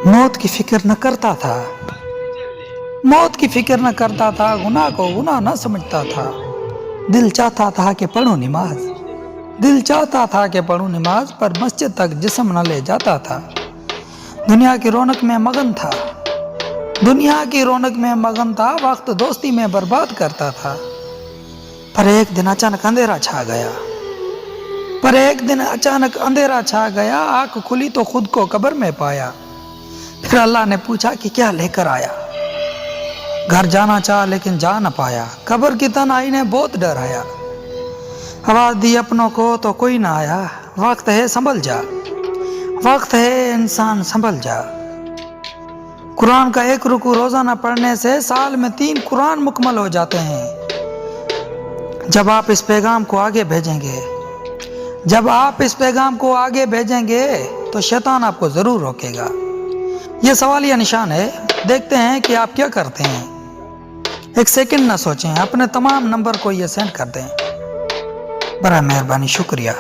मौत की फिक्र न करता था, मौत की फिक्र न करता था, गुनाह को गुनाह न समझता था। दिल चाहता था कि पढ़ूं नमाज, दिल चाहता था कि पढ़ूं नमाज, पर मस्जिद तक जिस्म न ले जाता था। दुनिया की रौनक में मगन था, दुनिया की रौनक में मगन था, वक्त दोस्ती में बर्बाद करता था। पर एक दिन अचानक अंधेरा छा गया, पर एक दिन अचानक अंधेरा छा गया। आंख खुली तो खुद को कब्र में पाया। फिर अल्लाह ने पूछा कि क्या लेकर आया। घर जाना चाहा लेकिन जा न पाया। कब्र की तन्हाई ने बहुत डराया। आवाज दी अपनों को तो कोई ना आया। वक्त है संभल जा, वक्त है इंसान संभल जा। कुरान का एक रुकू रोजाना पढ़ने से साल में 3 कुरान मुकम्मल हो जाते हैं। जब आप इस पैगाम को आगे भेजेंगे, जब आप इस पैगाम को आगे भेजेंगे तो शैतान आपको जरूर रोकेगा। यह सवालिया निशान है, देखते हैं कि आप क्या करते हैं। एक सेकंड ना सोचें, अपने तमाम नंबर को ये सेंड कर दें। बड़ा मेहरबानी, शुक्रिया।